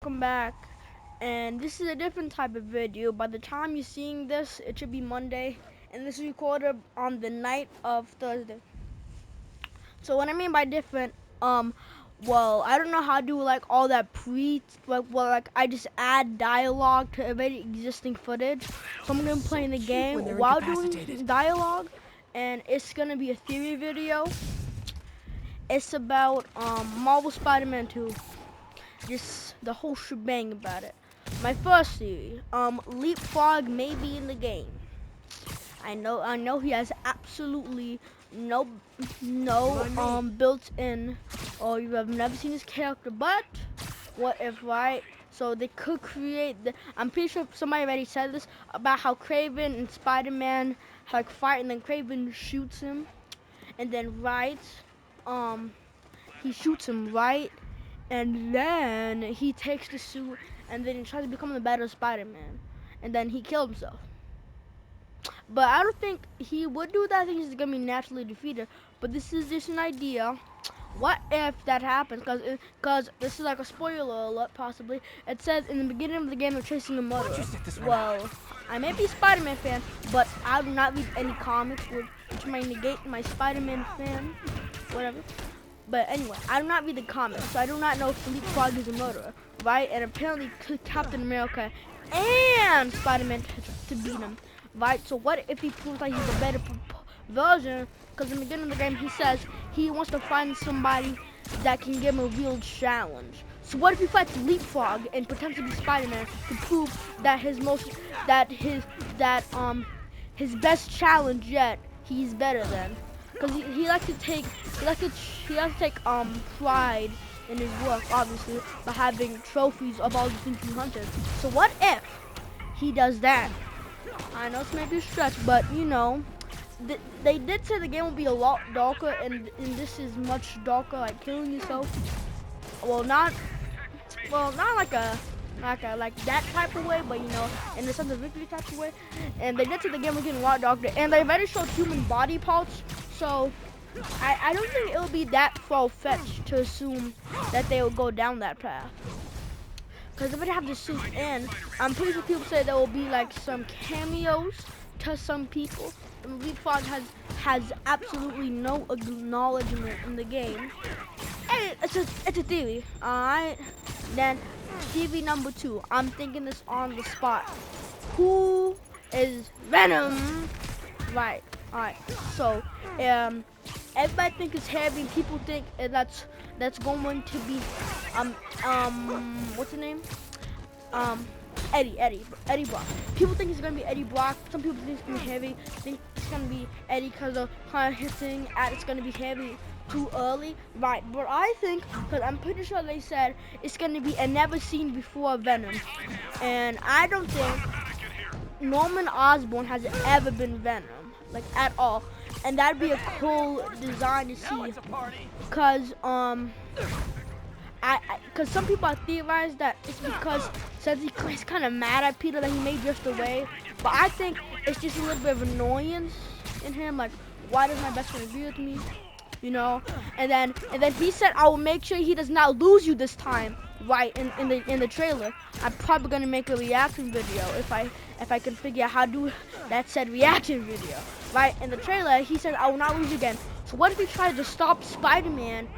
Welcome back, and this is a different type of video. By the time you're seeing this, it should be Monday, and this is recorded on the night of Thursday. So what I mean by different, well, I don't know how to do like all that I just add dialogue to already existing footage. So I'm gonna be playing the game while doing dialogue, and it's gonna be a theory video. It's about Marvel Spider-Man 2. Just the whole shebang about it. My first theory, Leapfrog may be in the game. I know he has absolutely no built-in, or you have never seen his character, but what if, right? So they could create I'm pretty sure somebody already said this about how Kraven and Spider-Man like fight, and then Kraven shoots him, and then um he shoots him, right? And then he takes the suit and then he tries to become the better Spider-Man. And then he killed himself. But I don't think he would do that. I think he's gonna be naturally defeated. But this is just an idea. What if that happens? Cause this is like a spoiler alert, possibly. It says in the beginning of the game they're chasing a murderer. Well, I may be a Spider-Man fan, but I do not read any comics, which might negate my Spider-Man fan, whatever. But anyway, I do not read the comics, so I do not know if Leapfrog is a murderer, right? And apparently Captain America and Spider-Man to beat him, right? So what if he proves like he's a better version? Because in the beginning of the game he says he wants to find somebody that can give him a real challenge. So what if he fights Leapfrog and potentially be Spider-Man to prove that his best challenge yet he's better than? Because he likes to take pride in his work, obviously, by having trophies of all the things he hunted. So what if he does that? I know it's maybe a stretch, but you know, they did say the game will be a lot darker, and this is much darker, like killing yourself. Not like that type of way, but you know, in the sense of victory type of way. And they did say the game was getting a lot darker, and they already showed human body parts. So I don't think it would be that far-fetched to assume that they will go down that path. Because if they have the suit in, I'm pretty sure people say there will be like some cameos to some people. And Leapfrog has absolutely no acknowledgement in the game. And it's a theory. Alright. Then theory number 2. I'm thinking this on the spot. Who is Venom? Right. Alright. So everybody thinks it's heavy. People think that's going to be what's the name? Eddie Brock. People think it's gonna be Eddie Brock. Some people think it's gonna be heavy. Think it's gonna be Eddie because of kind of hinting at it's gonna be heavy too early, right? But I think, because I'm pretty sure they said it's gonna be a never seen before Venom, and I don't think Norman Osborn has ever been Venom, like at all. And that'd be a cool design to see, because because some people have theorized that it's because since he's kind of mad at Peter that he may drift away, but I think it's just a little bit of annoyance in him, like, why does my best friend agree with me, you know? And then he said, I will make sure he does not lose you this time, right? In the trailer, I'm probably gonna make a reaction video if I can figure out how to do that said reaction video, right? In the trailer, he said, I will not lose you again. So what if he tries to stop Spider-Man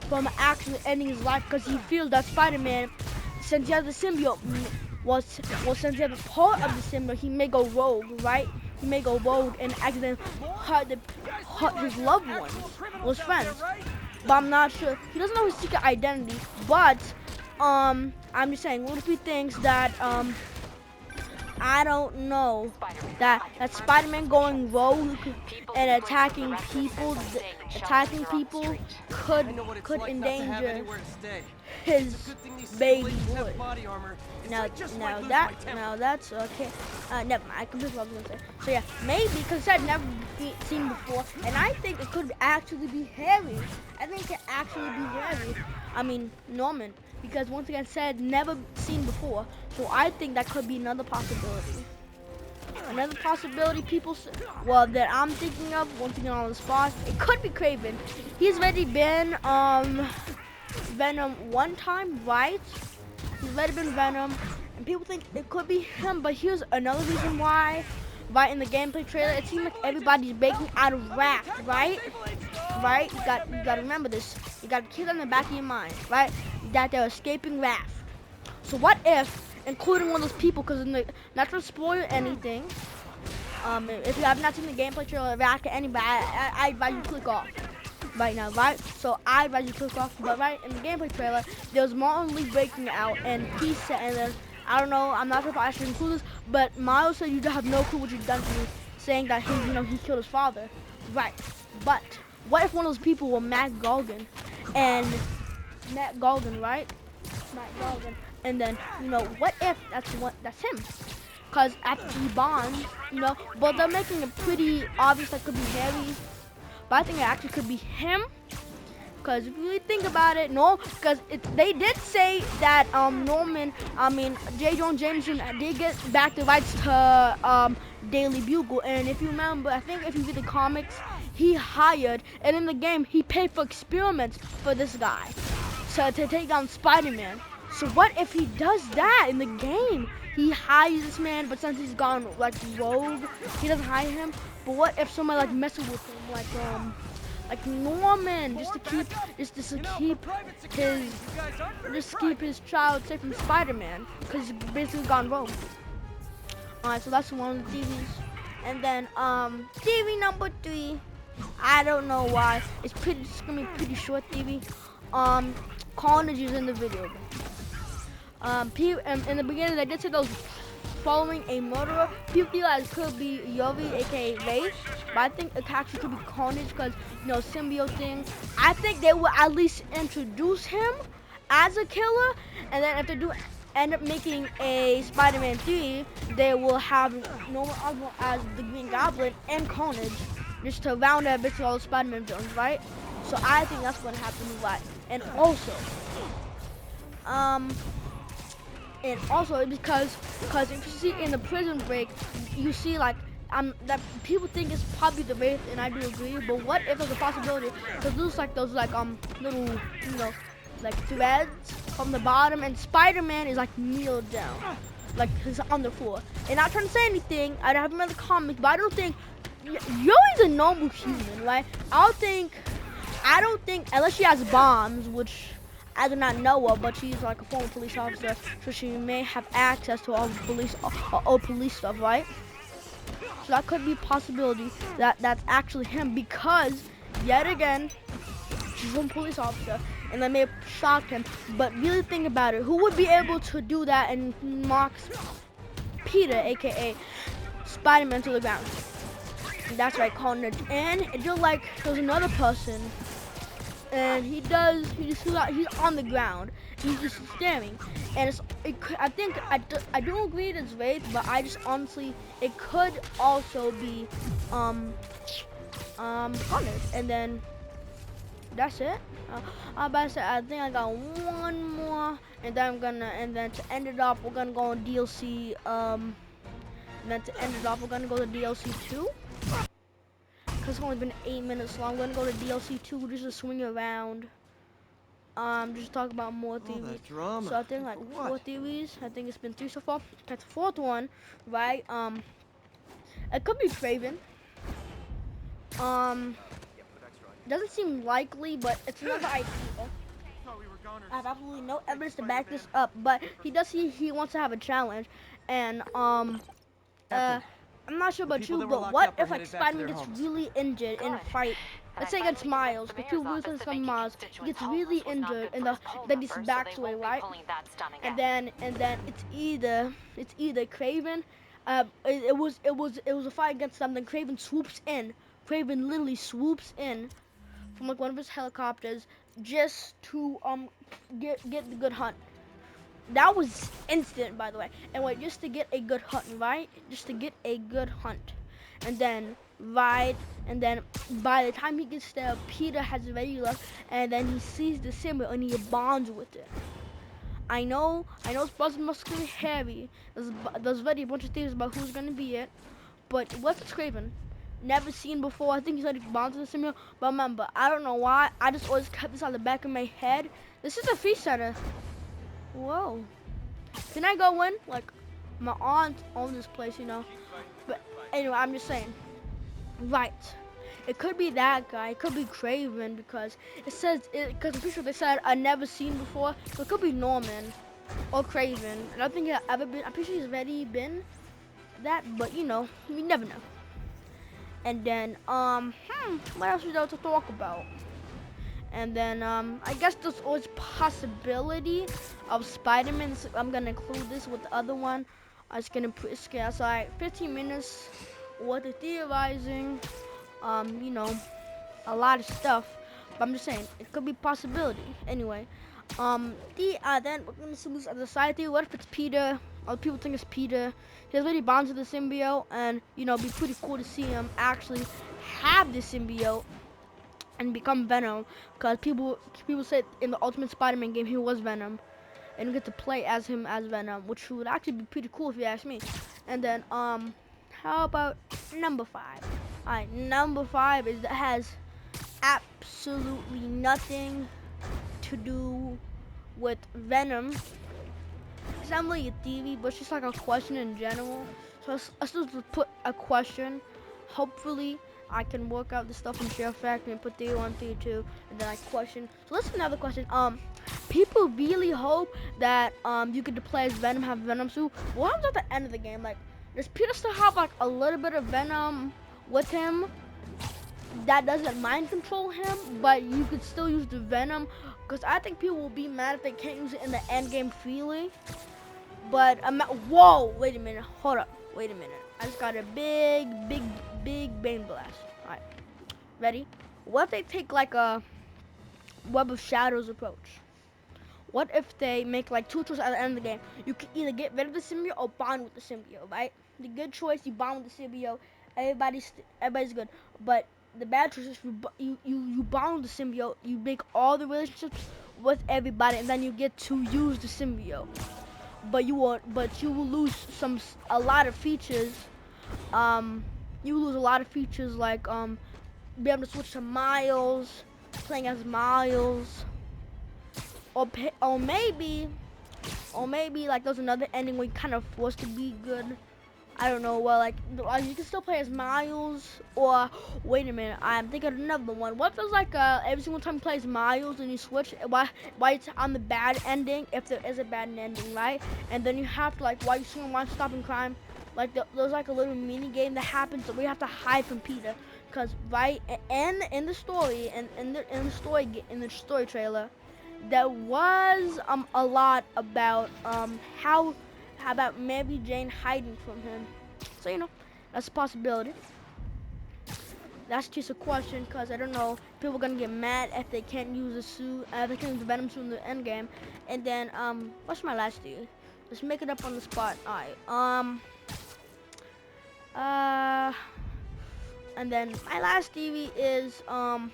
from actually ending his life, because he feels that Spider-Man, since he has the symbiote, since he has a part of the symbiote, he may go rogue, right? He may go rogue and accidentally hurt his loved ones, his friends. But I'm not sure. He doesn't know his secret identity. But I'm just saying, what if he thinks that I don't know, that Spider-Man going rogue and attacking people could endanger his baby boy. Now that's okay. Never mind. I completely what I was gonna say. So yeah, maybe because I've never seen before, and I think it could actually be Harry. I think it could actually be Harry. I mean Norman, because once again said never seen before. So I think that could be another possibility. Another possibility that I'm thinking of, once again on the spot, it could be Kraven. He's already been Venom one time, right? He's already been Venom, and people think it could be him. But here's another reason why. Right in the gameplay trailer, it seems like everybody's breaking out of Raft, right? Right? You got to remember this. You got to keep that in the back of your mind, right? That they're escaping Raft. So what if, including one of those people, because not to spoil anything, if you have not seen the gameplay trailer of Raft to anybody, I advise you click off right now, right? So I advise you click off, but right in the gameplay trailer, there's Martin Lee breaking out, and he said, and then I don't know, I'm not sure if I should include this, but Miles said you have no clue what you've done to me, saying that he killed his father, right? But what if one of those people were Matt Galgan, right? Matt Galgan, and then what if that's him? Cause after he bonds, but they're making it pretty obvious that could be Harry. But I think it actually could be him. Because if you really think about it, no, because they did say that J. Jonah Jameson did get back the rights to Daily Bugle. And if you remember, I think if you read the comics, he hired, and in the game, he paid for experiments for this guy to take down Spider-Man. So what if he does that in the game? He hires this man, but since he's gone like rogue, he doesn't hire him. But what if somebody like messes with him, like Norman, just to keep his child safe from Spider-Man, because he's basically gone rogue. Alright, so that's one of the TVs. And then TV number 3. I don't know why. It's gonna be pretty short TV. Carnage is in the video game. In the beginning, they did say those following a murderer. People realize it could be Yuri, aka Wraith, but I think it actually could be Carnage because symbiote thing. I think they will at least introduce him as a killer, and then if they do end up making a Spider-Man 3, they will have Norman Osborn as the Green Goblin and Carnage, just to round out a bit of all the Spider-Man villains, right? So I think that's going to happen, right? And also, because if you see in the Prison Break, you see like that people think it's probably the Wraith, and I do agree. But what if there's a possibility? Because those little like threads from the bottom, and Spider-Man is like kneeled down, like he's on the floor. And not trying to say anything, I haven't read the comics, but I don't think Yuri's a normal human, right? I don't think unless she has bombs, which I do not know of, but she's like a former police officer, so she may have access to all old police stuff, right? So that could be a possibility that that's actually him, because yet again, she's a police officer, and that may have shocked him. But really think about it, who would be able to do that and knock Peter, aka Spider-Man, to the ground? That's right, Carnage. And it just like there's another person, and he's on the ground. He's just staring, and I don't agree it's Wraith, but I just honestly, it could also be Carnage. And then that's it. I think I got one more, and then to end it off, we're gonna go on DLC. And then to end it off, we're gonna go to DLC 2. Because it's only been 8 minutes long. We're gonna go to DLC 2, just to swing around. Just talk about more theories. So I think like 4 theories. I think it's been 3 so far. That's the 4th one, right? It could be Kraven. Doesn't seem likely, but it's another idea. I have absolutely no evidence to back this up, but he wants to have a challenge, and I'm not sure about you, but what if like Spider-Man gets really injured in a fight? Let's say against Miles, because people lose against Miles, he gets really injured, and then he's backs away, right? And then it's either Kraven. It was a fight against them. Then Kraven swoops in. Kraven literally swoops in from like one of his helicopters just to get the good hunt. That was instant, by the way. And wait, just to get a good hunt, right? Just to get a good hunt. And then, by the time he gets there, Peter has already left, and then he sees the symbiote and he bonds with it. I know it's must be heavy. There's already a bunch of theories about who's gonna be it. But what's Kraven? Never seen before. I think he said he bonds with the symbiote. But remember, I don't know why. I just always kept this on the back of my head. This is a free center. Whoa. Can I go in? Like, my aunt owns this place, you know. But anyway, I'm just saying. Right. It could be that guy. It could be Craven because it says because I'm pretty sure they said I never seen before. So it could be Norman or Craven. I don't think he's ever been. I'm pretty sure he's already been that, but you know, you never know. And then what else is there to talk about? And then I guess there's always possibility of Spider-Man. So I'm gonna include this with the other one. I was gonna put so like 15 minutes worth of theorizing. You know, a lot of stuff. But I'm just saying, it could be possibility. Anyway, then we're gonna see this other side theory. What if it's Peter? Other people think it's Peter. He's already bonds with the symbiote, and you know, it'd be pretty cool to see him actually have the symbiote and become Venom. Cause people said in the Ultimate Spider-Man game he was Venom, and you get to play as him as Venom, which would actually be pretty cool if you ask me. And then how about number 5? Alright, number 5 is that has absolutely nothing to do with Venom. It's not really a theory, but it's just like a question in general. So let's just put a question. Hopefully, I can work out the stuff in Share Factory and put theory 1, theory 2, and then I question. So let's another question. People really hope that you get to play as Venom, have Venom suit. What happens at the end of the game? Like, does Peter still have like a little bit of Venom with him? That doesn't mind control him, but you could still use the Venom, because I think people will be mad if they can't use it in the end game freely. But whoa, wait a minute, hold up, wait a minute. I just got a big Bane blast. All right, ready? What if they take like a Web of Shadows approach? What if they make like 2 choices at the end of the game? You can either get rid of the symbiote or bond with the symbiote, right? The good choice, you bond with the symbiote. Everybody's good. But the bad choice is you bond with the symbiote. You make all the relationships with everybody, and then you get to use the symbiote. But you will lose a lot of features. Um, you lose a lot of features like be able to switch to Miles, playing as Miles, or maybe like there's another ending where you kind of forced to be good. I don't know. Well, like you can still play as Miles, or wait a minute, I'm thinking of another one. What if there's like every single time you play as Miles and you switch, why it's on the bad ending if there is a bad ending, right? And then you have to like while you swing around stopping crime, like there's like a little mini game that happens where you have to hide from Peter, because right and in the story and in the story trailer, there was a lot about how about Mary Jane hiding from him. So you know, that's a possibility. That's just a question, because I don't know, people are gonna get mad if they can't use the suit, they can't use the Venom suit in the end game. And then what's my last theory? Let's make it up on the spot. Alright. Uh and then my last theory is well,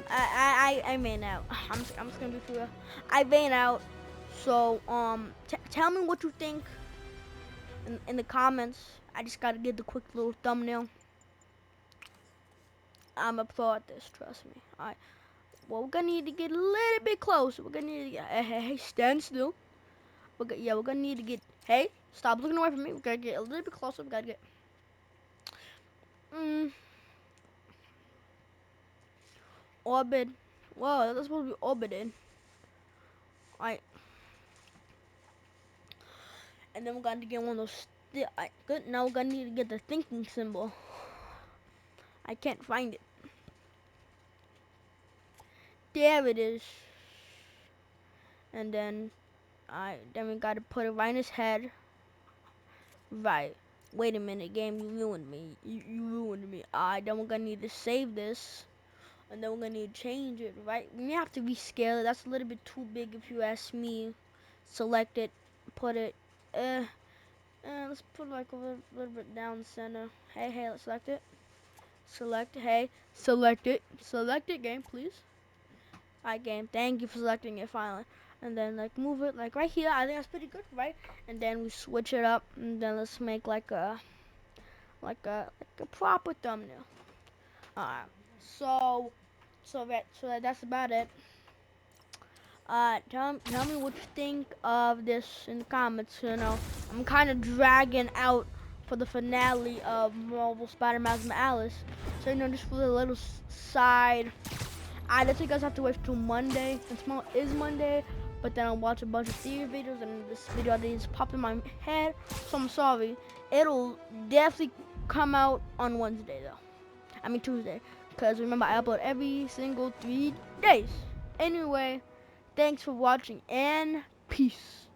I ran out. I'm just gonna be for real. I ran out. So tell me what you think in the comments. I just gotta get the quick little thumbnail. I'm a pro at this, trust me. Alright. Well, we're gonna need to get a little bit closer. We're gonna need to get, hey, stand still. We're gonna need to get, hey, stop looking away from me. We gotta get a little bit closer. We gotta get, orbit. Whoa, that's supposed to be orbited. Alright. And then we're gonna get one of those, alright, good. Now we're gonna need to get the thinking symbol. I can't find it. There it is. And then, then we gotta put it right in his head. Right. Wait a minute, game, you ruined me. You ruined me. Then we're gonna need to save this. And then we're gonna need to change it, right? We have to rescale it. That's a little bit too big if you ask me. Select it, put it, let's put it like a little bit down center. Hey, let's select it. Select, hey, select it, game, please. Alright, game, thank you for selecting it finally. And then like move it like right here. I think that's pretty good, right? And then we switch it up, and then let's make like a proper thumbnail. Alright, so that's about it. Tell me what you think of this in the comments. You know, I'm kind of dragging out for the finale of Marvel Spider-Man Alice. So you know, just for a little side. I don't think you guys have to wait till Monday. And tomorrow is Monday, but then I'll watch a bunch of theory videos, and this video that just popped in my head. So I'm sorry. It'll definitely come out on Wednesday though. I mean Tuesday, because remember I upload every single 3 days. Anyway. Thanks for watching and peace.